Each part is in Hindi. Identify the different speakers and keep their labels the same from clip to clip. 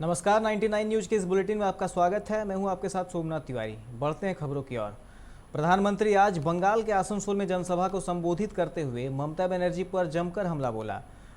Speaker 1: नमस्कार, 99 न्यूज के इस बुलेटिन में आपका स्वागत है। मैं हूं आपके साथ सोमनाथ तिवारी। बढ़ते हैं खबरों की ओर। प्रधानमंत्री आज बंगाल के आसनसोल में जनसभा को संबोधित करते हुए ममता बनर्जी पर जमकर हमला बोला।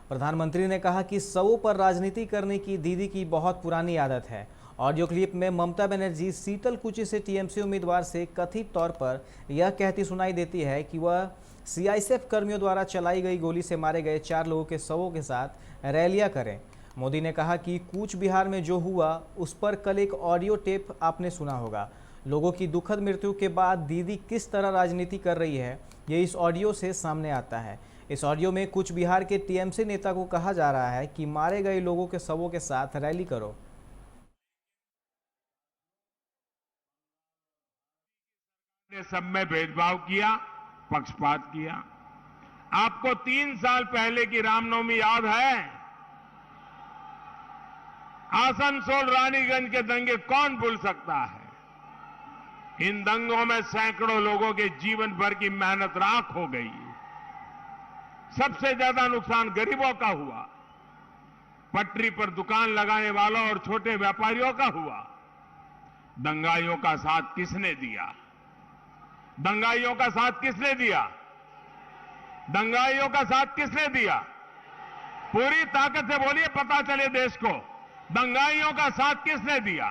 Speaker 1: प्रधानमंत्री ने कहा कि सबों पर राजनीति करने की दीदी की बहुत पुरानी आदत है। ऑडियो क्लिप में ममता बनर्जी शीतलकुची से टीएमसी उम्मीदवार से कथित तौर पर यह कहती सुनाई देती है कि वह सीआईएसएफ कर्मियों द्वारा चलाई गई गोली से मारे गए 4 लोगों के शवों के साथ रैलियां करें। मोदी ने कहा कि कूच बिहार में जो हुआ उस पर कल एक ऑडियो टेप आपने सुना होगा। लोगों की दुखद मृत्यु के बाद दीदी किस तरह राजनीति कर रही है, ये इस ऑडियो से सामने आता है। इस ऑडियो में कूच बिहार के टीएमसी नेता को कहा जा रहा है कि मारे गए लोगों के शवों के साथ रैली करो।
Speaker 2: ने सब में भेदभाव किया, पक्षपात किया। आपको 3 साल पहले की रामनवमी याद है? आसनसोल रानीगंज के दंगे कौन भूल सकता है? इन दंगों में सैकड़ों लोगों के जीवन भर की मेहनत राख हो गई। सबसे ज्यादा नुकसान गरीबों का हुआ, पटरी पर दुकान लगाने वालों और छोटे व्यापारियों का हुआ। दंगाइयों का साथ किसने दिया? दंगाइयों का साथ किसने दिया? दंगाइयों का साथ किसने दिया? पूरी ताकत से बोलिए, पता चले देश को, दंगाइयों का साथ किसने दिया?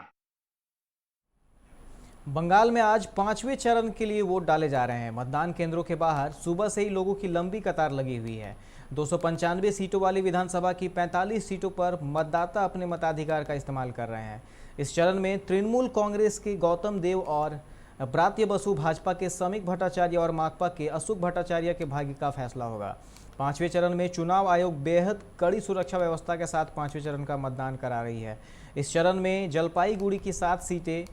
Speaker 1: बंगाल में आज 5वें चरण के लिए वोट डाले जा रहे हैं। मतदान केंद्रों के बाहर सुबह से ही लोगों की लंबी कतार लगी हुई है। 295 सीटों वाली विधानसभा की 45 सीटों पर मतदाता अपने मताधिकार का इस्तेमाल कर रहे हैं। इस चरण में तृणमूल कांग्रेस के गौतम देव और ब्रात्य बसु, भाजपा के समीक भट्टाचार्य और माकपा के अशोक भट्टाचार्य के भाग्य का फैसला होगा। 5वें चरण में चुनाव आयोग बेहद कड़ी सुरक्षा व्यवस्था के साथ 5वें चरण का मतदान करा रही है। इस चरण में जलपाईगुड़ी की 7 सीटें,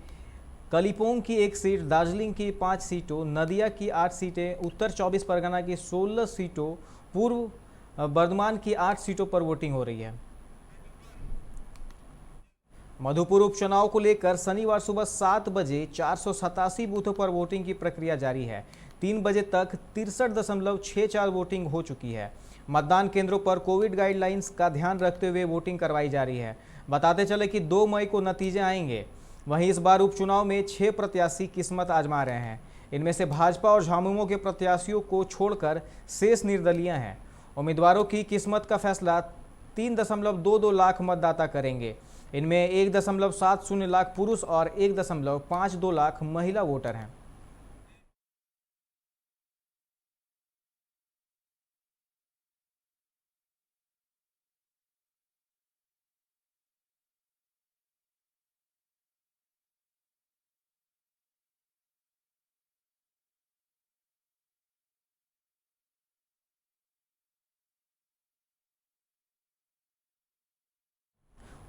Speaker 1: कलिम्पोंग की 1 सीट, दार्जिलिंग की 5 सीटों, नदिया की 8 सीटें, उत्तर 24 परगना की 16 सीटों, पूर्व बर्धमान की 8 सीटों पर वोटिंग हो रही है। मधुपुर उपचुनाव को लेकर शनिवार सुबह 7 बजे 487 बूथों पर वोटिंग की प्रक्रिया जारी है। 3 बजे तक 63.64 वोटिंग हो चुकी है। मतदान केंद्रों पर कोविड गाइडलाइंस का ध्यान रखते हुए वोटिंग करवाई जा रही है। बताते चले कि 2 मई को नतीजे आएंगे। वहीं इस बार उपचुनाव में 6 प्रत्याशी किस्मत आजमा रहे हैं। इनमें से भाजपा और झामुमो के प्रत्याशियों को छोड़कर शेष निर्दलीय हैं। उम्मीदवारों की किस्मत का फैसला 3.22 लाख मतदाता करेंगे। इनमें 1.70 लाख पुरुष और 1.52 लाख महिला वोटर हैं।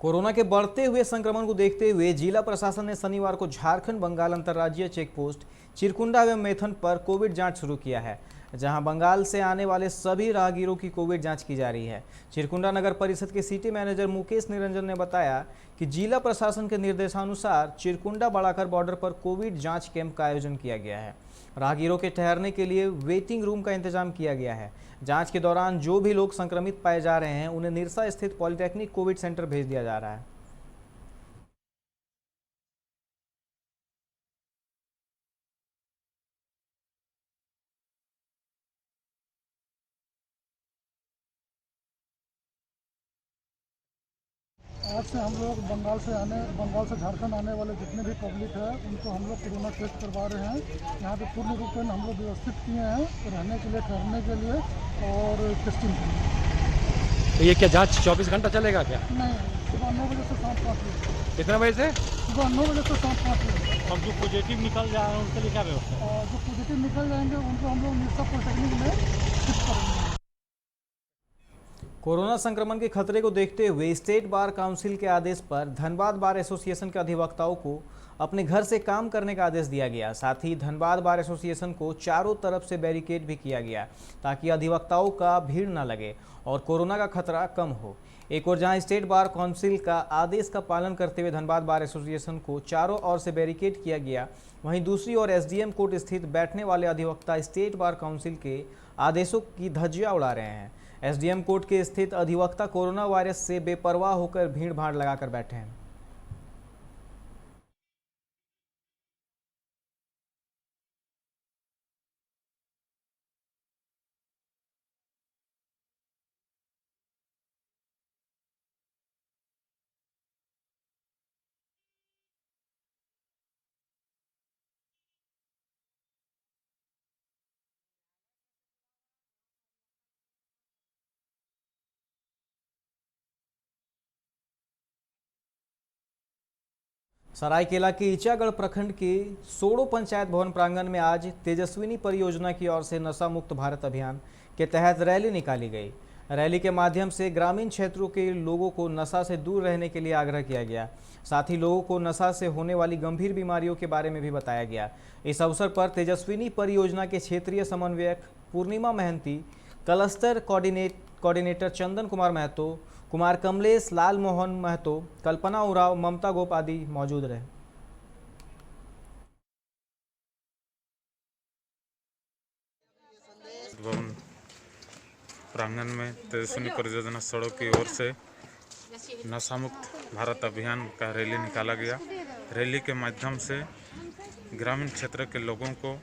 Speaker 1: कोरोना के बढ़ते हुए संक्रमण को देखते हुए जिला प्रशासन ने शनिवार को झारखंड बंगाल अंतर्राज्यीय चेक पोस्ट चिरकुंडा एवं मैथन पर कोविड जांच शुरू किया है, जहां बंगाल से आने वाले सभी राहगीरों की कोविड जांच की जा रही है। चिरकुंडा नगर परिषद के सिटी मैनेजर मुकेश निरंजन ने बताया कि जिला प्रशासन के निर्देशानुसार चिरकुंडा बड़ाकर बॉर्डर पर कोविड जाँच कैंप का आयोजन किया गया है। राहगीरों के ठहरने के लिए वेटिंग रूम का इंतजाम किया गया है। जांच के दौरान जो भी लोग संक्रमित पाए जा रहे हैं उन्हें निरसा स्थित पॉलिटेक्निक कोविड सेंटर भेज दिया जा रहा है।
Speaker 3: आज से हम लोग बंगाल से झारखंड आने वाले जितने भी पब्लिक है उनको हम लोग कोरोना टेस्ट करवा रहे हैं। यहाँ पे पूर्ण रूप में हम लोग व्यवस्थित किए हैं रहने के लिए, ठहरने के लिए और टेस्टिंग के लिए।
Speaker 4: तो ये क्या जांच 24 घंटा चलेगा क्या?
Speaker 3: नहीं, सुबह 9 बजे से शाम 5 बजे।
Speaker 4: कितने बजे से?
Speaker 3: सुबह 9 बजे से शाम 5 बजे।
Speaker 4: और जो पॉजिटिव निकल जाए उनके लिए क्या व्यवस्था है?
Speaker 3: और जो पॉजिटिव निकल जाएंगे उनको हम लोग निरसा पॉलिटेक्निक में शिफ्ट करेंगे।
Speaker 1: कोरोना संक्रमण के खतरे को देखते हुए स्टेट बार काउंसिल के आदेश पर धनबाद बार एसोसिएशन के अधिवक्ताओं को अपने घर से काम करने का आदेश दिया गया। साथ ही धनबाद बार एसोसिएशन को चारों तरफ से बैरिकेड भी किया गया ताकि अधिवक्ताओं का भीड़ न लगे और कोरोना का खतरा कम हो। एक और जहां स्टेट बार काउंसिल का आदेश का पालन करते हुए धनबाद बार एसोसिएशन को चारों ओर से बैरिकेड किया गया, वहीं दूसरी ओर एसडीएम कोर्ट स्थित बैठने वाले अधिवक्ता स्टेट बार काउंसिल के आदेशों की धज्जियां उड़ा रहे हैं। एसडीएम कोर्ट के स्थित अधिवक्ता कोरोना वायरस से बेपरवाह होकर भीड़ भाड़ लगाकर बैठे हैं। सरायकेला के ईचागढ़ प्रखंड के सोड़ो पंचायत भवन प्रांगण में आज तेजस्विनी परियोजना की ओर से नशा मुक्त भारत अभियान के तहत रैली निकाली गई। रैली के माध्यम से ग्रामीण क्षेत्रों के लोगों को नशा से दूर रहने के लिए आग्रह किया गया। साथ ही लोगों को नशा से होने वाली गंभीर बीमारियों के बारे में भी बताया गया। इस अवसर पर तेजस्विनी परियोजना के क्षेत्रीय समन्वयक पूर्णिमा महंती, क्लस्टर कोऑर्डिनेटर चंदन कुमार महतो, कुमार कमलेश, लाल मोहन महतो, कल्पना उराव, ममता गोप आदि मौजूद रहे।
Speaker 5: भवन प्रांगण में तेजस्विनी परियोजना सड़क की ओर से नशा मुक्त भारत अभियान का रैली निकाला गया। रैली के माध्यम से ग्रामीण क्षेत्र के लोगों को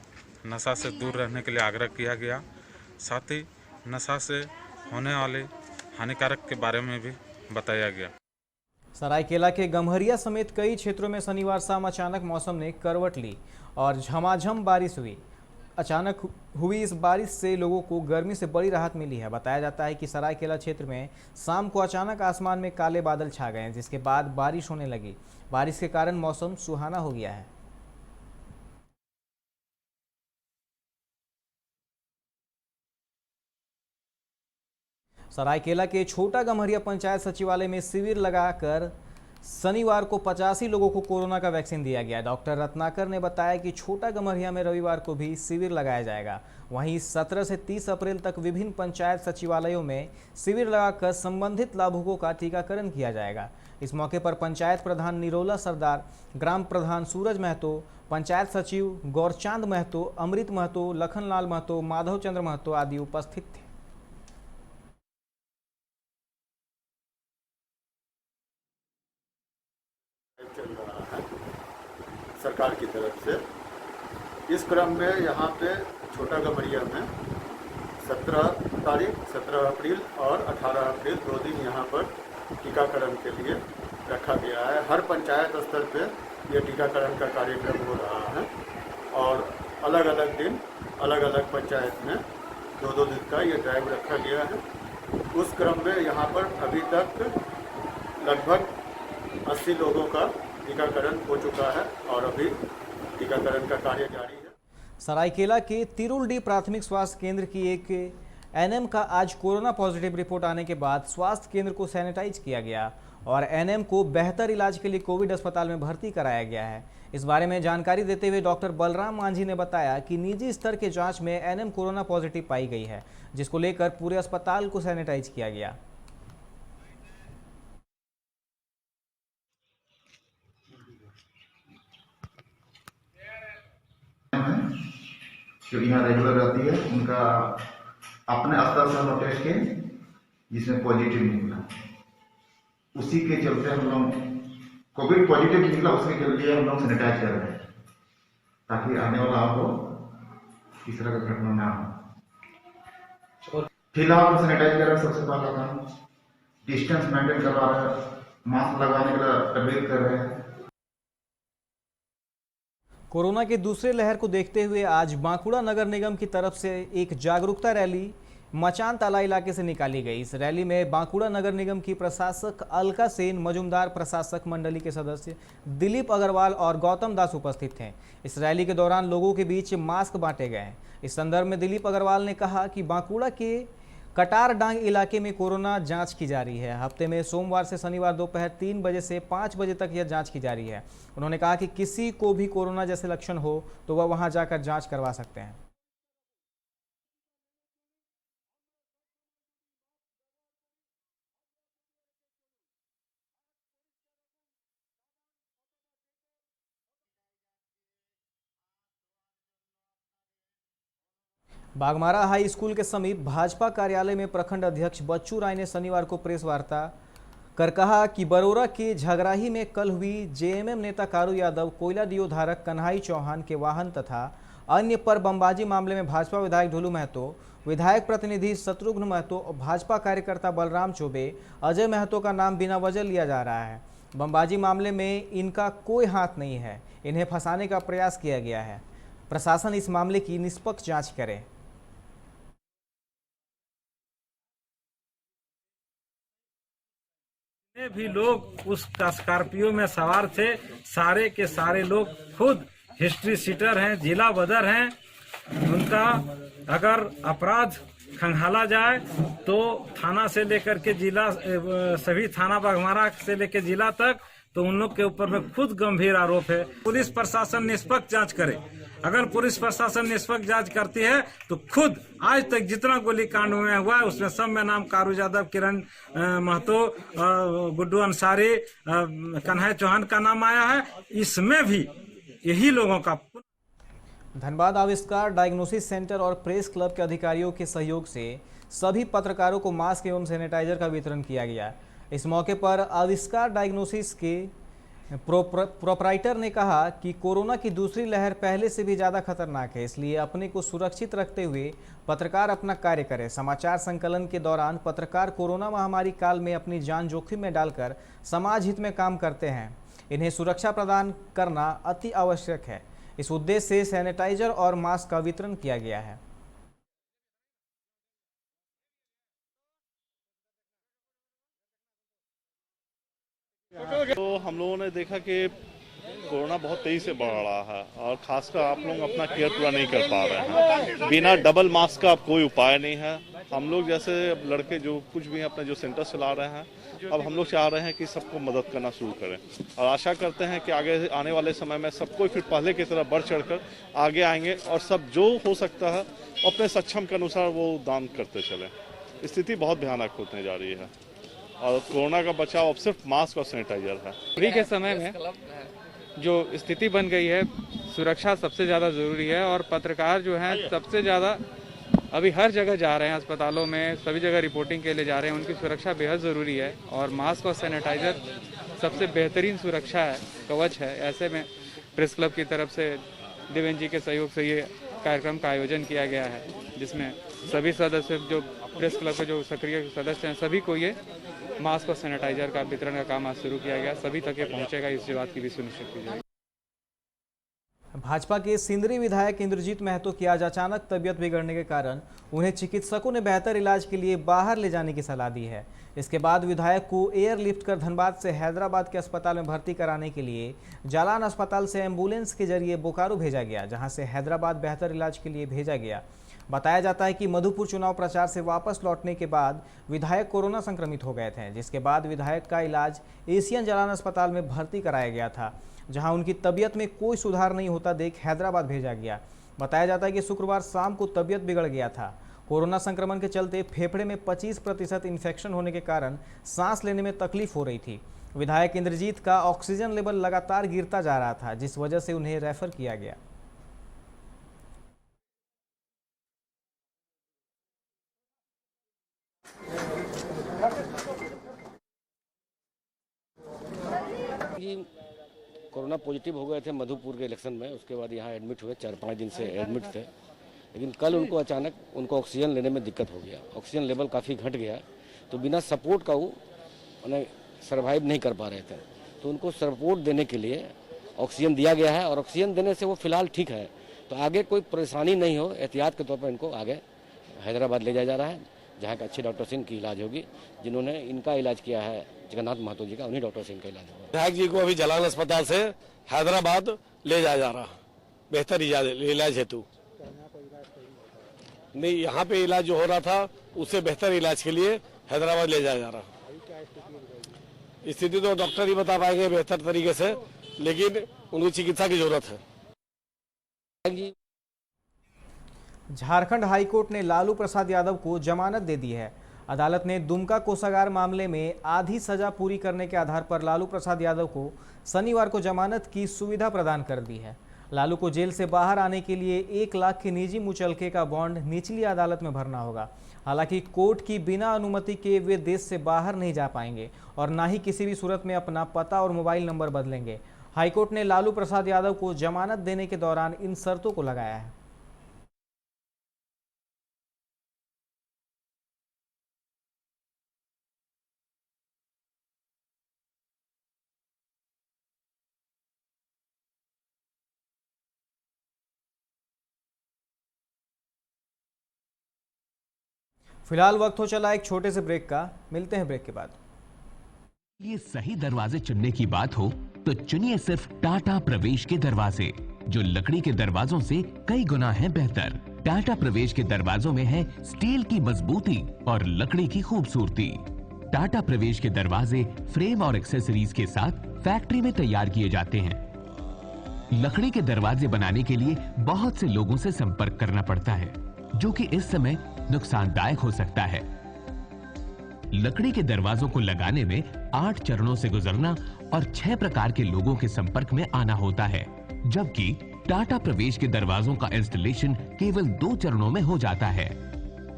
Speaker 5: नशा से दूर रहने के लिए आग्रह किया गया। साथ ही नशा से होने वाले हानिकारक के बारे में भी बताया गया।
Speaker 1: सरायकेला के गम्हरिया समेत कई क्षेत्रों में शनिवार शाम अचानक मौसम ने करवट ली और झमाझम बारिश हुई। अचानक हुई इस बारिश से लोगों को गर्मी से बड़ी राहत मिली है। बताया जाता है कि सरायकेला क्षेत्र में शाम को अचानक आसमान में काले बादल छा गए, जिसके बाद बारिश होने लगी। बारिश के कारण मौसम सुहाना हो गया है। सरायकेला के छोटा गम्हरिया पंचायत सचिवालय में शिविर लगाकर शनिवार को 85 लोगों को कोरोना का वैक्सीन दिया गया। डॉक्टर रत्नाकर ने बताया कि छोटा गम्हरिया में रविवार को भी शिविर लगाया जाएगा। वहीं 17 से 30 अप्रैल तक विभिन्न पंचायत सचिवालयों में शिविर लगाकर संबंधित लाभुकों का टीकाकरण किया जाएगा। इस मौके पर पंचायत प्रधान निरोला सरदार, ग्राम प्रधान सूरज महतो, पंचायत सचिव गौरचांद महतो, अमृत महतो, लखनलाल महतो, माधव चंद्र महतो आदि उपस्थित थे।
Speaker 6: चल रहा है सरकार की तरफ से। इस क्रम में यहाँ पे छोटा गम्हरिया में 17 अप्रैल और 18 अप्रैल 2 दिन यहाँ पर टीकाकरण के लिए रखा गया है। हर पंचायत स्तर पे ये टीकाकरण का कार्यक्रम हो रहा है और अलग अलग दिन अलग अलग पंचायत में 2-2 दिन का ये ड्राइव रखा गया है। उस क्रम में यहाँ पर अभी तक लगभग 80 लोगों का टीकाकरण हो चुका है और अभी टीकाकरण का कार्य जारी है।
Speaker 1: सरायकेला के तिरुलडी प्राथमिक स्वास्थ्य केंद्र की एक एनएम का आज कोरोना पॉजिटिव रिपोर्ट आने के बाद स्वास्थ्य केंद्र को सैनिटाइज किया गया और एनएम को बेहतर इलाज के लिए कोविड अस्पताल में भर्ती कराया गया है। इस बारे में जानकारी देते हुए डॉक्टर बलराम मांझी ने बताया कि निजी स्तर के जांच में एनएम कोरोना पॉजिटिव पाई गई है, जिसको लेकर पूरे अस्पताल को सैनिटाइज किया गया।
Speaker 7: जो यहाँ रेगुलर रहती है उनका अपने स्तर से हम लोग टेस्ट किए जिसमें पॉजिटिव निकला। उसी के चलते हम लोग कोविड पॉजिटिव निकला, उसके लिए हम लोग सैनिटाइज कर रहे हैं ताकि आने वाला आपको इस तरह का घटना ना हो। फिलहाल हम सैनिटाइज कर रहे हैं। सबसे पहला काम डिस्टेंस मेंटेन करवा रहे हैं, मास्क लगाने के लिए तरबीयत कर रहे हैं।
Speaker 1: कोरोना के दूसरे लहर को देखते हुए आज बांकुड़ा नगर निगम की तरफ से एक जागरूकता रैली मचान ताला इलाके से निकाली गई। इस रैली में बांकुड़ा नगर निगम की प्रशासक अलका सेन, मजुमदार प्रशासक मंडली के सदस्य दिलीप अग्रवाल और गौतम दास उपस्थित थे। इस रैली के दौरान लोगों के बीच मास्क बांटे गए। इस संदर्भ में दिलीप अग्रवाल ने कहा कि बांकुड़ा के कटारडांग इलाके में कोरोना जांच की जा रही है। हफ्ते में सोमवार से शनिवार दोपहर 3 बजे से 5 बजे तक यह जांच की जा रही है। उन्होंने कहा कि किसी को भी कोरोना जैसे लक्षण हो तो वह वहां जाकर जांच करवा सकते हैं। बागमारा हाई स्कूल के समीप भाजपा कार्यालय में प्रखंड अध्यक्ष बच्चू राय ने शनिवार को प्रेस वार्ता कर कहा कि बरोरा के झगराही में कल हुई जेएमएम नेता कारू यादव, कोयला डीओ धारक कन्हाई चौहान के वाहन तथा अन्य पर बमबाजी मामले में भाजपा विधायक ढोलू महतो, विधायक प्रतिनिधि शत्रुघ्न महतो और भाजपा कार्यकर्ता बलराम चौबे, अजय महतो का नाम बिना वजह लिया जा रहा है। बमबाजी मामले में इनका कोई हाथ नहीं है, इन्हें फंसाने का प्रयास किया गया है। प्रशासन इस मामले की निष्पक्ष जांच करे।
Speaker 4: जितने भी लोग उस स्कॉर्पियो में सवार थे, सारे के सारे लोग खुद हिस्ट्री सीटर हैं, जिला बदर हैं। उनका अगर अपराध खंगाला जाए तो थाना से लेकर के जिला, सभी थाना बाघमारा से लेकर जिला तक, तो उन लोग के ऊपर में खुद गंभीर आरोप है। पुलिस प्रशासन निष्पक्ष जांच करे। अगर पुलिस प्रशासन निष्पक्ष जांच करती है तो खुद आज तक जितना गोलीकांड में हुआ है उसमें सब में नाम कारू यादव, किरण महतो, गुड्डू अंसारी, कन्हैया चौहान का नाम आया है। इसमें भी यही लोगों का।
Speaker 1: धनबाद आविष्कार डायग्नोसिस सेंटर और प्रेस क्लब के अधिकारियों के सहयोग से सभी पत्रकारों को मास्क एवं सैनिटाइजर का वितरण किया गया। इस मौके पर आविष्कार डायग्नोसिस के प्रोपराइटर ने कहा कि कोरोना की दूसरी लहर पहले से भी ज़्यादा खतरनाक है, इसलिए अपने को सुरक्षित रखते हुए पत्रकार अपना कार्य करें। समाचार संकलन के दौरान पत्रकार कोरोना महामारी काल में अपनी जान जोखिम में डालकर समाज हित में काम करते हैं। इन्हें सुरक्षा प्रदान करना अति आवश्यक है। इस उद्देश्य से सैनिटाइजर और मास्क का वितरण किया गया है।
Speaker 8: तो हम लोगों ने देखा कि कोरोना बहुत तेजी से बढ़ रहा है और खासकर आप लोग अपना केयर पूरा नहीं कर पा रहे हैं। बिना डबल मास्क का अब कोई उपाय नहीं है। हम लोग जैसे लड़के जो कुछ भी अपने जो सेंटर चला रहे हैं, अब हम लोग चाह रहे हैं कि सबको मदद करना शुरू करें और आशा करते हैं कि आगे आने वाले समय में सबको फिर पहले की तरह बढ़ चढ़कर आगे आएंगे और सब जो हो सकता है अपने सक्षम के अनुसार वो दान करते चलें। स्थिति बहुत भयानक होने जा रही है और कोरोना का बचाव अब सिर्फ मास्क और सैनिटाइजर है।
Speaker 9: अभी के समय में जो स्थिति बन गई है, सुरक्षा सबसे ज़्यादा ज़रूरी है और पत्रकार जो हैं सबसे ज़्यादा अभी हर जगह जा रहे हैं, अस्पतालों में सभी जगह रिपोर्टिंग के लिए जा रहे हैं। उनकी सुरक्षा बेहद ज़रूरी है और मास्क और सैनिटाइजर सबसे बेहतरीन सुरक्षा है, कवच है। ऐसे में प्रेस क्लब की तरफ से देवेंद्र जी के सहयोग से ये कार्यक्रम का आयोजन किया गया है, जिसमें सभी सदस्य जो प्रेस क्लब के जो सक्रिय सदस्य हैं सभी को ये मास्क और सैनिटाइजर का वितरण का काम आज शुरू किया गया। सभी तक ये पहुंचेगा, इस बात की भी सुनिश्चित की जाएगी।
Speaker 1: भाजपा के सिंदरी विधायक इंद्रजीत महतो की आज अचानक तबियत बिगड़ने के कारण उन्हें चिकित्सकों ने बेहतर इलाज के लिए बाहर ले जाने की सलाह दी है। इसके बाद विधायक को एयरलिफ्ट कर धनबाद से हैदराबाद के अस्पताल में भर्ती कराने के लिए जालान अस्पताल से एम्बुलेंस के जरिए बोकारो भेजा गया, जहां से हैदराबाद बेहतर इलाज के लिए भेजा गया। बताया जाता है कि मधुपुर चुनाव प्रचार से वापस लौटने के बाद विधायक कोरोना संक्रमित हो गए थे, जिसके बाद विधायक का इलाज एशियन जालान अस्पताल में भर्ती कराया गया था, जहां उनकी तबीयत में कोई सुधार नहीं होता देख हैदराबाद भेजा गया। बताया जाता है कि शुक्रवार शाम को तबीयत बिगड़ गया था। कोरोना संक्रमण के चलते फेफड़े में 25% इन्फेक्शन होने के कारण सांस लेने में तकलीफ हो रही थी। विधायक इंद्रजीत का ऑक्सीजन लेवल लगातार गिरता जा रहा था, जिस वजह से उन्हें रेफर किया गया।
Speaker 10: कोरोना पॉजिटिव हो गए थे मधुपुर के इलेक्शन में, उसके बाद यहाँ एडमिट हुए, 4-5 दिन से एडमिट थे। लेकिन कल उनको अचानक ऑक्सीजन लेने में दिक्कत हो गया, ऑक्सीजन लेवल काफ़ी घट गया, तो बिना सपोर्ट का वो सर्वाइव नहीं कर पा रहे थे। तो उनको सपोर्ट देने के लिए ऑक्सीजन दिया गया है और ऑक्सीजन देने से वो फिलहाल ठीक है। तो आगे कोई परेशानी नहीं हो, एहतियात के तौर पर इनको आगे हैदराबाद ले जाया जा रहा है, जहाँ के अच्छे डॉक्टर से इनकी इलाज होगी। जिन्होंने इनका इलाज किया है जगन्नाथ महतो जी का, उन्हीं डॉक्टर से इनका इलाज होगा।
Speaker 11: विधायक जी को अभी जालान अस्पताल से हैदराबाद ले जाया जा रहा है बेहतर इलाज हेतु। नहीं, यहाँ पे इलाज जो हो रहा था उससे बेहतर इलाज के लिए हैदराबाद ले जाया जा रहा है। स्थिति तो डॉक्टर ही बता पाएंगे बेहतर तरीके से, लेकिन उनको चिकित्सा की जरूरत है।
Speaker 1: झारखंड हाईकोर्ट ने लालू प्रसाद यादव को जमानत दे दी है। अदालत ने दुमका कोषागार मामले में आधी सजा पूरी करने के आधार पर लालू प्रसाद यादव को शनिवार को जमानत की सुविधा प्रदान कर दी है। लालू को जेल से बाहर आने के लिए 1 लाख के निजी मुचलके का बॉन्ड निचली अदालत में भरना होगा। हालांकि कोर्ट की बिना अनुमति के वे देश से बाहर नहीं जा पाएंगे और ना ही किसी भी सूरत में अपना पता और मोबाइल नंबर बदलेंगे। हाईकोर्ट ने लालू प्रसाद यादव को जमानत देने के दौरान इन शर्तों को लगाया है। फिलहाल वक्त हो चला एक छोटे से ब्रेक का, मिलते हैं ब्रेक के बाद।
Speaker 12: ये सही दरवाजे चुनने की बात हो तो चुनिए सिर्फ टाटा प्रवेश के दरवाजे, जो लकड़ी के दरवाजों से कई गुना है बेहतर। टाटा प्रवेश के दरवाजों में है स्टील की मजबूती और लकड़ी की खूबसूरती। टाटा प्रवेश के दरवाजे फ्रेम और एक्सेसरीज के साथ फैक्ट्री में तैयार किए जाते हैं। लकड़ी के दरवाजे बनाने के लिए बहुत से लोगों से संपर्क करना पड़ता है, जो कि इस समय नुकसानदायक हो सकता है। लकड़ी के दरवाजों को लगाने में 8 चरणों से गुजरना और 6 प्रकार के लोगों के संपर्क में आना होता है, जबकि टाटा प्रवेश के दरवाजों का इंस्टॉलेशन केवल 2 चरणों में हो जाता है।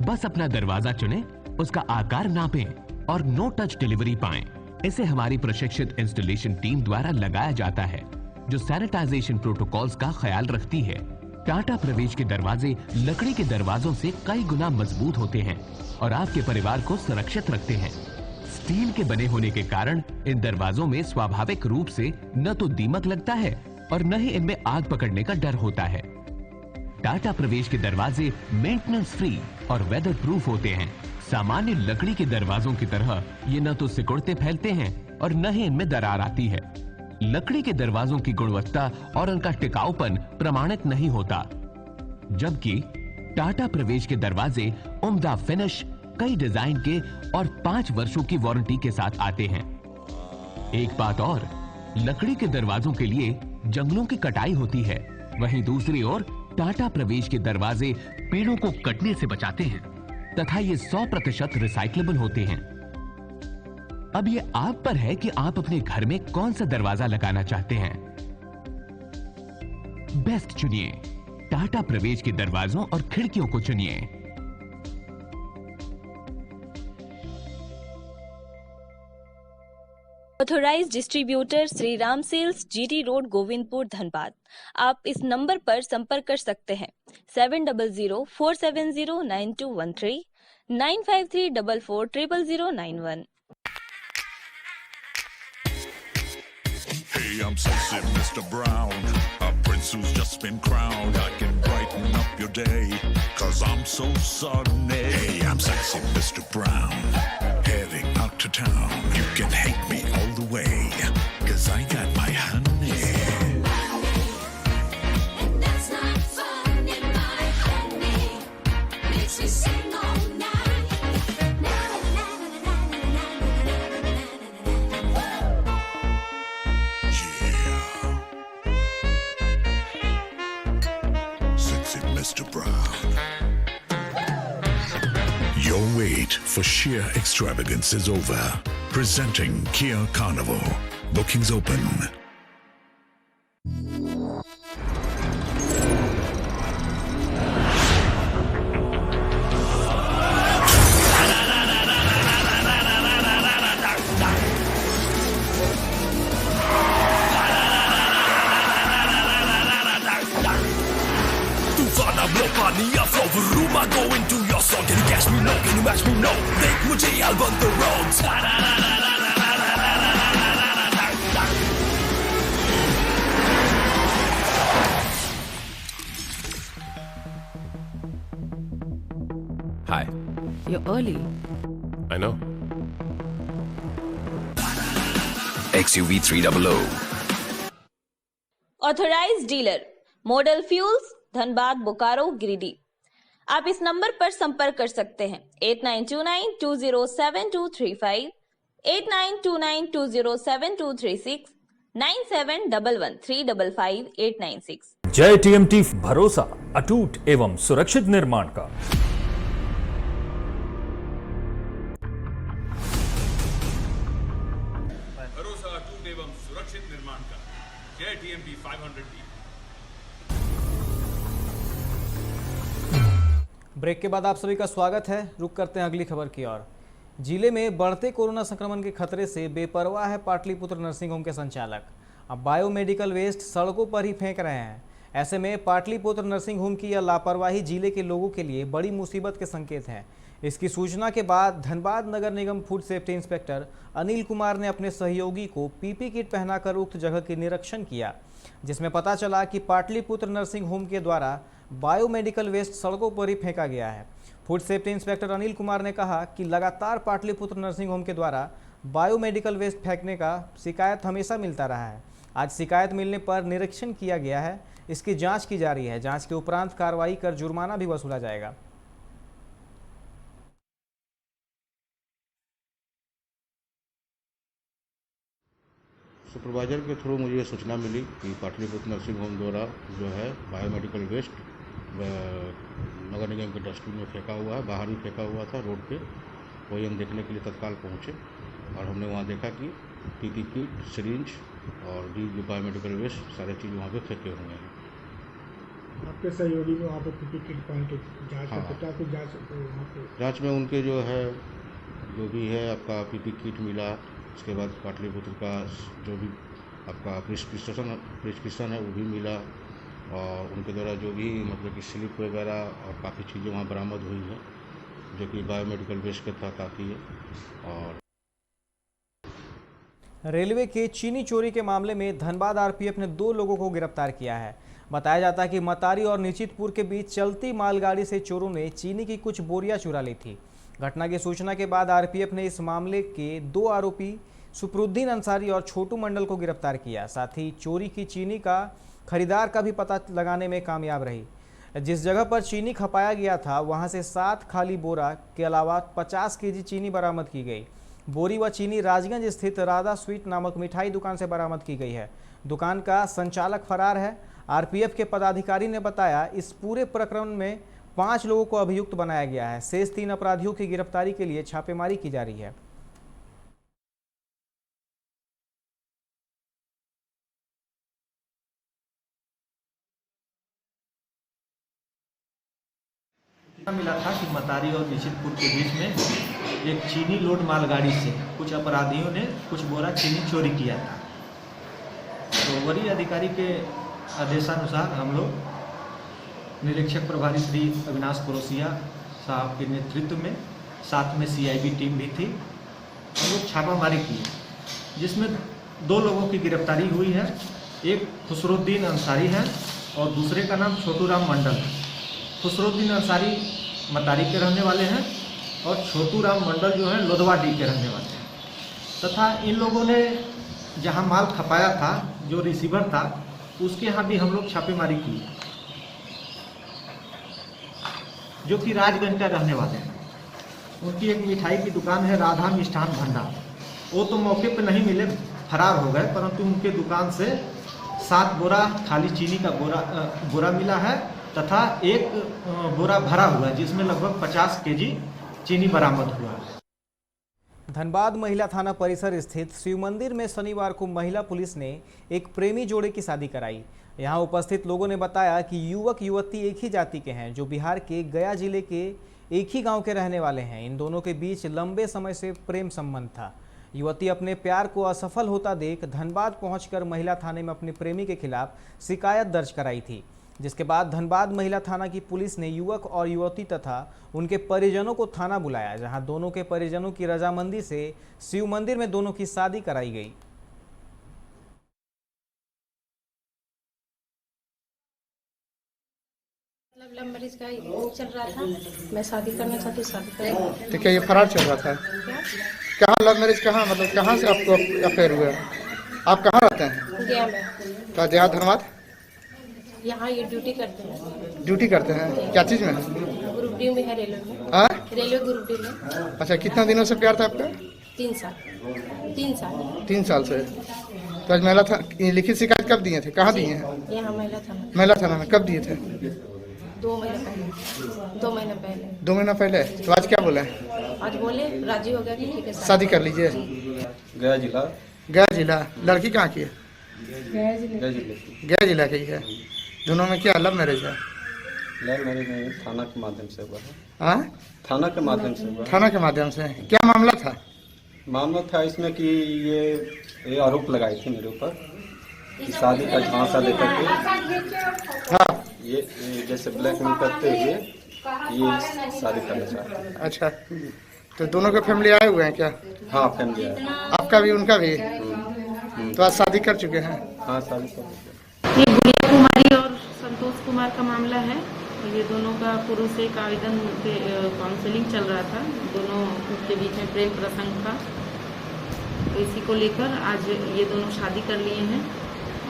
Speaker 12: बस अपना दरवाजा चुनें, उसका आकार नापें और नो टच डिलीवरी पाएं। इसे हमारी प्रशिक्षित इंस्टॉलेशन टीम द्वारा लगाया जाता है, जो सैनिटाइजेशन प्रोटोकॉल्स का ख्याल रखती है। टाटा प्रवेश के दरवाजे लकड़ी के दरवाजों से कई गुना मजबूत होते हैं और आपके परिवार को सुरक्षित रखते हैं। स्टील के बने होने के कारण इन दरवाजों में स्वाभाविक रूप से न तो दीमक लगता है और न ही इनमें आग पकड़ने का डर होता है। टाटा प्रवेश के दरवाजे मेंटेनेंस फ्री और वेदर प्रूफ होते हैं। सामान्य लकड़ी के दरवाजों की तरह ये न तो सिकुड़ते फैलते हैं और न ही इनमें दरार आती है। लकड़ी के दरवाजों की गुणवत्ता और उनका टिकाऊपन प्रमाणित नहीं होता, जबकि टाटा प्रवेश के दरवाजे उम्दा फिनिश, कई डिजाइन के और 5 वर्षों की वारंटी के साथ आते हैं। एक बात और, लकड़ी के दरवाजों के लिए जंगलों की कटाई होती है, वहीं दूसरी ओर टाटा प्रवेश के दरवाजे पेड़ों को कटने से बचाते हैं तथा ये 100% रिसाइक्लेबल होते हैं। अब ये आप पर है कि आप अपने घर में कौन सा दरवाजा लगाना चाहते हैं। बेस्ट चुनिए, टाटा प्रवेश के दरवाजों और खिड़कियों को चुनिए।
Speaker 13: Authorised distributor Shri Ram sales, GT road, Govindpur, Dhanbad. आप इस नंबर पर संपर्क कर सकते हैं 7004709213 9534400091।
Speaker 14: Hey, I'm sexy Mr. Brown, a prince who's just been crowned. I can brighten up your day, 'cause I'm so sunny. Hey, I'm sexy Mr. Brown, heading out to town. You can hate me all the way, 'cause I got my honey. And that's not funny, my honey makes me sing all night. Mr. Brown. Your wait for sheer extravagance is over. Presenting Kia Carnival. Bookings open. Go into your soul. Can you catch me? No. Can you match me? No. Take मुझे I'll run the roads.
Speaker 15: Hi.
Speaker 16: You're early.
Speaker 15: I know.
Speaker 16: XUV 300.
Speaker 13: Authorised dealer model fuels, Dhanbad, Bokaro, Giridih. आप इस नंबर पर संपर्क कर सकते हैं 8929207235, 8929207236, 9711355896।
Speaker 17: जय TMT, भरोसा अटूट एवं सुरक्षित निर्माण का।
Speaker 18: भरोसा अटूट एवं सुरक्षित निर्माण का। जय TMT 500D।
Speaker 1: ब्रेक के बाद आप सभी का स्वागत है। रुक करते हैं अगली खबर की ओर। जिले में बढ़ते कोरोना संक्रमण के खतरे से बेपरवाह है पाटलिपुत्र नर्सिंग होम के संचालक। अब बायोमेडिकल वेस्ट सड़कों पर ही फेंक रहे हैं। ऐसे में पाटलिपुत्र नर्सिंग होम की यह लापरवाही जिले के लोगों के लिए बड़ी मुसीबत के संकेत है। इसकी सूचना के बाद धनबाद नगर निगम food safety inspector Anil Kumar ने अपने सहयोगी को पीपी किट पहनाकर उक्त जगह की निरीक्षण किया, जिसमें पता चला कि पाटलिपुत्र नर्सिंग होम के द्वारा बायोमेडिकल वेस्ट सड़कों पर ही फेंका गया है। Food safety inspector Anil Kumar ने कहा कि लगातार पाटलिपुत्र नर्सिंग होम के द्वारा बायोमेडिकल वेस्ट फेंकने का शिकायत हमेशा मिलता रहा है। आज शिकायत मिलने पर निरीक्षण किया गया है। इसकी जांच की जा रही है। जांच के उपरांत कार्रवाई कर जुर्माना भी वसूला जाएगा।
Speaker 19: सुपरवाइजर के थ्रू मुझे सूचना मिली कि पाटलिपुत्र नर्सिंग होम द्वारा जो है बायोमेडिकल वेस्ट नगर निगम के डस्टबिन में फेंका हुआ है। बाहर भी फेंका हुआ था रोड पे। वही हम देखने के लिए तत्काल पहुंचे और हमने वहां देखा कि पीपी किट, सिरिंज और जो बायोमेडिकल वेस्ट सारे चीज़ वहाँ पे फेंके हुए हैं।
Speaker 3: आपके सहयोगी में वहाँ पे पीपी किट पॉइंट
Speaker 19: जाँच में उनके जो है जो भी है आपका पीपी किट मिला। उसके बाद पाटलिपुत्र का जो भी आपका प्रिस्क्रिप्शन है वो भी मिला और उनके द्वारा जो भी मतलब कि स्लिप वगैरह और काफ़ी चीज़ें वहाँ बरामद हुई हैं जो कि बायोमेडिकल वेस्ट के तहत आती है। और
Speaker 1: रेलवे के चीनी चोरी के मामले में धनबाद आरपीएफ ने 2 लोगों को गिरफ्तार किया है। बताया जाता है कि मतारी और निश्चितपुर के बीच चलती मालगाड़ी से चोरों ने चीनी की कुछ बोरियां चुरा ली थी। घटना की सूचना के बाद आरपीएफ ने इस मामले के 2 आरोपी सुपरुद्दीन अंसारी और छोटू मंडल को गिरफ्तार किया। साथ ही चोरी की चीनी का खरीदार का भी पता लगाने में कामयाब रही। जिस जगह पर चीनी खपाया गया था वहां से 7 खाली बोरा के अलावा 50 केजी चीनी बरामद की गई। बोरी व चीनी राजगंज स्थित राधा स्वीट नामक मिठाई दुकान से बरामद की गई है। दुकान का संचालक फरार है। आरपीएफ के पदाधिकारी ने बताया इस पूरे प्रकरण में 5 लोगों को अभियुक्त बनाया गया है। शेष 3 अपराधियों की गिरफ्तारी के लिए छापेमारी की जा रही है।
Speaker 20: मिला था कि मतारी और निश्चितपुर के बीच में एक चीनी लोड मालगाड़ी से कुछ अपराधियों ने कुछ बोरा चीनी चोरी किया था। तो वरीय अधिकारी के आदेशानुसार हम लोग निरीक्षक प्रभारी श्री अविनाश पड़ोसिया साहब के नेतृत्व में साथ में सीआईबी टीम भी थी। हम लोग छापामारी की जिसमें 2 लोगों की गिरफ्तारी हुई है। एक खुसरुद्दीन अंसारी है और दूसरे का नाम छोटू राम मंडल है। खुसरुद्दीन अंसारी मतारी के रहने वाले हैं और छोटू राम मंडल जो है लोधवाडी के रहने वाले हैं। तथा इन लोगों ने जहां माल खपाया था जो रिसीवर था उसके यहाँ भी हम लोग छापेमारी की जो कि राजगंज का रहने वाले हैं। उनकी एक मिठाई की दुकान है राधा मिष्ठान भंडार। वो तो मौके पर नहीं मिले, फरार हो गए, परंतु उनके दुकान से 7 बोरा खाली चीनी का बोरा मिला है तथा एक बोरा भरा हुआ है जिसमें लगभग 50 केजी चीनी बरामद हुआ है।
Speaker 1: धनबाद महिला थाना परिसर स्थित शिव मंदिर में शनिवार को महिला पुलिस ने एक प्रेमी जोड़े की शादी कराई। यहां उपस्थित लोगों ने बताया कि युवक युवती एक ही जाति के हैं जो बिहार के गया जिले के एक ही गांव के रहने वाले हैं। इन दोनों के बीच लंबे समय से प्रेम संबंध था। युवती अपने प्यार को असफल होता देख धनबाद पहुंचकर महिला थाने में अपने प्रेमी के खिलाफ शिकायत दर्ज कराई थी, जिसके बाद धनबाद महिला थाना की पुलिस ने युवक और युवती तथा उनके परिजनों को थाना बुलाया, जहां दोनों के परिजनों की रजामंदी से शिव मंदिर में दोनों की शादी कराई गई।
Speaker 21: लव मैरिज का चल रहा था, मैं शादी करना चाहती, शादी करें।
Speaker 3: तो क्या ये फरार चल रहा था? कहाँ लव मैरिज, कहाँ मतलब कहाँ से आपको अफेयर हुआ? आप कहाँ रहते हैं?
Speaker 21: गया में।
Speaker 3: तो जहाँ धनबाद
Speaker 21: यहाँ ये ड्यूटी करते हैं।
Speaker 3: ड्यूटी करते हैं? क्या चीज़ में?
Speaker 21: ग्रुप डी में है, रेलवे में।
Speaker 3: हाँ,
Speaker 21: रेलवे ग्रुप डी में।
Speaker 3: अच्छा, कितना दिनों से प्यार था आपका?
Speaker 21: 3 साल।
Speaker 3: 3 साल से। तो आज महिला था लिखित शिकायत कब दिए थे, कहाँ दिए हैं?
Speaker 21: यहाँ महिला थाना।
Speaker 3: महिला थाना में कब दिए थे?
Speaker 21: 2 महीने पहले। 2 महीने पहले।
Speaker 3: 2 महीना पहले। तो आज क्या बोले?
Speaker 21: आज बोले राजी हो गया कि ठीक है
Speaker 3: शादी कर लीजिए।
Speaker 22: गया जिला।
Speaker 3: गया जिला। लड़की कहाँ की है?
Speaker 21: गया जिले।
Speaker 3: गया जिला की है। दोनों में क्या लव मैरिज है?
Speaker 22: लव मैरिज नहीं, थाना के माध्यम से हुआ है।
Speaker 3: हाँ,
Speaker 22: थाना के माध्यम से हुआ।
Speaker 3: थाना के माध्यम से। क्या मामला था?
Speaker 22: मामला था इसमें कि ये आरोप लगाए थे मेरे ऊपर कि शादी का झांसा देकर के
Speaker 3: हाँ,
Speaker 22: ये जैसे ब्लैकमेल करते हुए ये शादी करना चाहते हैं।
Speaker 3: अच्छा, तो दोनों के फैमिली आए हुए हैं क्या?
Speaker 22: हाँ, फैमिली आए।
Speaker 3: आपका भी उनका भी? तो आज शादी कर चुके हैं?
Speaker 22: हाँ, शादी कर चुके।
Speaker 23: ये गुड़िया कुमारी और संतोष कुमार का मामला है। ये दोनों का पूर्व से एक आवेदन पे काउंसलिंग चल रहा था। दोनों के बीच में प्रेम प्रसंग था इसी को लेकर आज ये दोनों शादी कर लिए हैं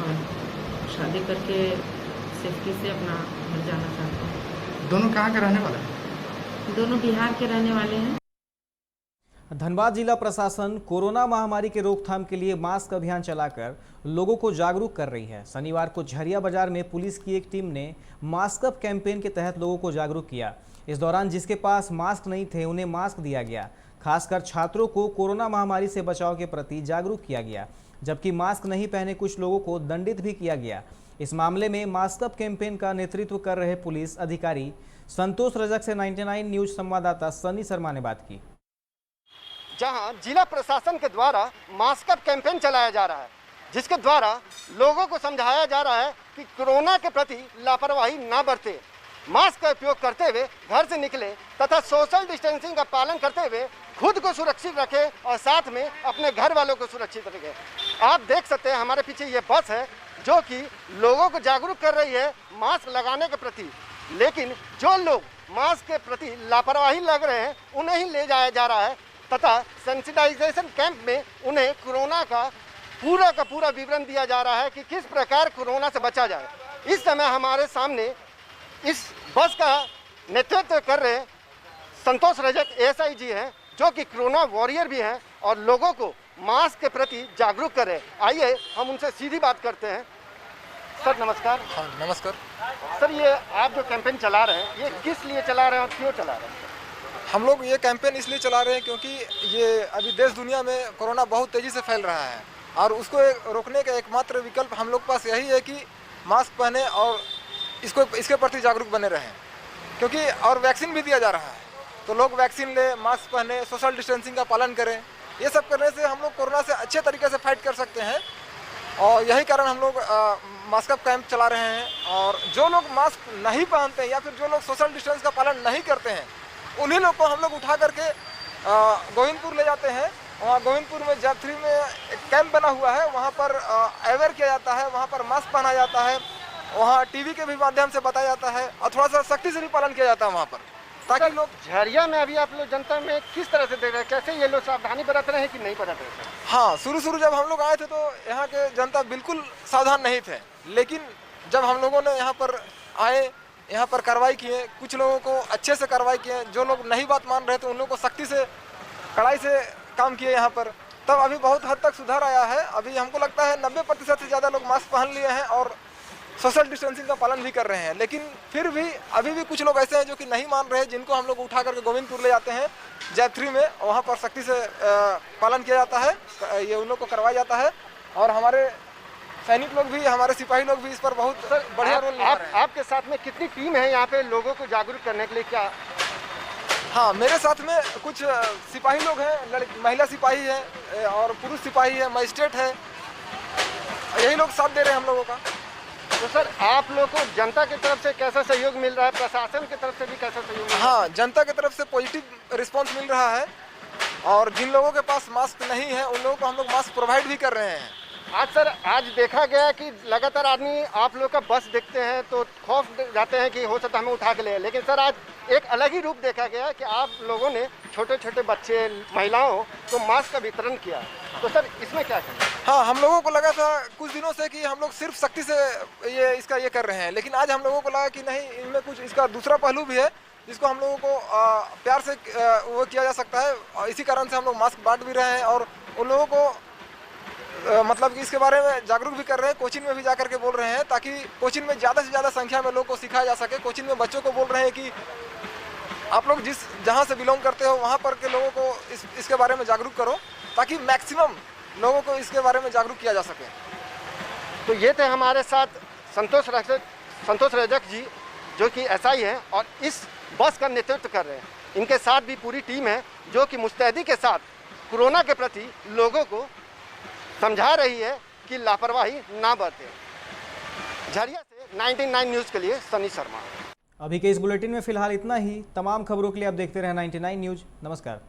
Speaker 23: और शादी करके सेफ्टी से अपना घर जाना चाहते हैं।
Speaker 2: दोनों कहाँ के रहने वाले हैं?
Speaker 23: दोनों बिहार के रहने वाले हैं।
Speaker 1: धनबाद जिला प्रशासन कोरोना महामारी के रोकथाम के लिए मास्क अभियान चलाकर लोगों को जागरूक कर रही है। शनिवार को झरिया बाजार में पुलिस की एक टीम ने मास्क अप कैंपेन के तहत लोगों को जागरूक किया। इस दौरान जिसके पास मास्क नहीं थे उन्हें मास्क दिया गया। खासकर छात्रों को कोरोना महामारी से बचाव के प्रति जागरूक किया गया, जबकि मास्क नहीं पहने कुछ लोगों को दंडित भी किया गया। इस मामले में मास्क अप कैंपेन का नेतृत्व कर रहे पुलिस अधिकारी संतोष रजक से 99 न्यूज संवाददाता सनी शर्मा ने बात की।
Speaker 5: जहां जिला प्रशासन के द्वारा मास्क अप कैंपेन चलाया जा रहा है, जिसके द्वारा लोगों को समझाया जा रहा है कि कोरोना के प्रति लापरवाही ना बरते, मास्क का उपयोग करते हुए घर से निकले तथा सोशल डिस्टेंसिंग का पालन करते हुए खुद को सुरक्षित रखें और साथ में अपने घर वालों को सुरक्षित रखें। आप देख सकते हैं हमारे पीछे ये बस है जो कि लोगों को जागरूक कर रही है मास्क लगाने के प्रति, लेकिन जो लोग मास्क के प्रति लापरवाही लग रहे हैं उन्हें ही ले जाया जा रहा है तथा सेंसिटाइजेशन कैंप में उन्हें कोरोना का पूरा विवरण दिया जा रहा है कि किस प्रकार कोरोना से बचा जाए। इस समय हमारे सामने इस बस का नेतृत्व कर रहे संतोष रजक एएसआई जी हैं, जो कि कोरोना वॉरियर भी हैं और लोगों को मास्क के प्रति जागरूक कर रहे हैं। आइए हम उनसे सीधी बात करते हैं। सर नमस्कार।
Speaker 2: हाँ नमस्कार।
Speaker 5: सर ये आप जो कैंपेन चला रहे हैं ये किस लिए चला रहे हैं और क्यों चला रहे हैं?
Speaker 2: हम लोग ये कैंपेन इसलिए चला रहे हैं क्योंकि ये अभी देश दुनिया में कोरोना बहुत तेज़ी से फैल रहा है और उसको रोकने का एकमात्र विकल्प हम लोग पास यही है कि मास्क पहने और इसके प्रति जागरूक बने रहें, क्योंकि और वैक्सीन भी दिया जा रहा है तो लोग वैक्सीन ले, मास्क पहने, सोशल डिस्टेंसिंग का पालन करें। ये सब करने से हम लोग कोरोना से अच्छे तरीके से फाइट कर सकते हैं और यही कारण हम लोग मास्क अप कैंप चला रहे हैं। और जो लोग मास्क नहीं पहनते हैं या फिर जो लोग सोशल डिस्टेंस का पालन नहीं करते हैं उन्हीं लोग को हम लोग उठा करके गोविंदपुर ले जाते हैं। वहाँ गोविंदपुर में जैब-3 में एक कैंप बना हुआ है, वहाँ पर अवेयर किया जाता है, वहाँ पर मास्क पहना जाता है, वहाँ टीवी के भी माध्यम से बताया जाता है और थोड़ा सा सख्ती से भी पालन किया जाता है वहाँ पर, ताकि लोग।
Speaker 5: झरिया में अभी आप लोग जनता में किस तरह से देख रहे हैं, कैसे ये लोग सावधानी बरत रहे हैं कि नहीं बरत रहे हैं?
Speaker 2: हाँ, शुरू जब हम लोग आए थे तो यहाँ के जनता बिल्कुल सावधान नहीं थे, लेकिन जब हम लोगों ने यहाँ पर आए, यहाँ पर कार्रवाई किए, कुछ लोगों को अच्छे से कार्रवाई किए, जो लोग नहीं बात मान रहे थे उन लोगों को सख्ती से कड़ाई से काम किए यहाँ पर, तब अभी बहुत हद तक सुधार आया है। अभी हमको लगता है 90% से ज़्यादा लोग मास्क पहन लिए हैं और सोशल डिस्टेंसिंग का पालन भी कर रहे हैं। लेकिन फिर भी अभी भी कुछ लोग ऐसे हैं जो कि नहीं मान रहे हैं, जिनको हम लोग उठा करके गोविंदपुर ले जाते हैं जैब-3 में, वहाँ पर सख्ती से पालन किया जाता है, ये उन लोग को करवाया जाता है और हमारे सैनिक लोग भी, हमारे सिपाही लोग भी इस पर बहुत बढ़िया रोल निभा रहे हैं।
Speaker 5: आपके साथ में कितनी टीम है यहाँ पे लोगों को जागरूक करने के लिए? क्या?
Speaker 2: हाँ, मेरे साथ में कुछ सिपाही लोग हैं, महिला सिपाही है और पुरुष सिपाही है, मजिस्ट्रेट है, यही लोग साथ दे रहे हैं हम लोगों का।
Speaker 5: तो सर आप लोग को जनता की तरफ से कैसा सहयोग मिल रहा है, प्रशासन की तरफ से भी कैसा सहयोग मिल रहा है?
Speaker 2: हाँ, जनता की तरफ से पॉजिटिव रिस्पांस मिल रहा है और जिन लोगों के पास मास्क नहीं है उन लोगों को हम लोग मास्क प्रोवाइड भी कर रहे हैं।
Speaker 5: आज देखा गया कि लगातार आदमी आप लोग का बस देखते हैं तो खौफ जाते हैं कि हो सकता है हमें उठा के ले, लेकिन सर आज एक अलग ही रूप देखा गया कि आप लोगों ने छोटे छोटे बच्चे, महिलाओं को मास्क का वितरण किया, तो सर इसमें क्या करें?
Speaker 2: हाँ, हम लोगों को लगा था कुछ दिनों से कि हम लोग सिर्फ सख्ती से ये कर रहे हैं, लेकिन आज हम लोगों को लगा कि नहीं, इनमें कुछ इसका दूसरा पहलू भी है जिसको हम लोगों को प्यार से वो किया जा सकता है और इसी कारण से हम लोग मास्क बांट भी रहे हैं और उन लोगों को मतलब कि इसके बारे में जागरूक भी कर रहे हैं। कोचिंग में भी जाकर के बोल रहे हैं ताकि कोचिंग में ज़्यादा से ज़्यादा संख्या में लोगों को सिखाया जा सके। कोचिंग में बच्चों को बोल रहे हैं कि आप लोग जहाँ से बिलोंग करते हो वहाँ पर के लोगों को इसके बारे में जागरूक करो ताकि मैक्सिमम लोगों को इसके बारे में जागरूक किया जा सके।
Speaker 5: तो ये थे हमारे साथ संतोष रजक जी, जो कि एसआई हैं और इस बस का नेतृत्व कर रहे हैं। इनके साथ भी पूरी टीम है जो कि मुस्तैदी के साथ कोरोना के प्रति लोगों को समझा रही है कि लापरवाही ना बरतें। झरिया से 99 न्यूज़ के लिए सनी शर्मा।
Speaker 1: अभी के इस बुलेटिन में फिलहाल इतना ही। तमाम खबरों के लिए आप देखते रहें 99 न्यूज़। नमस्कार।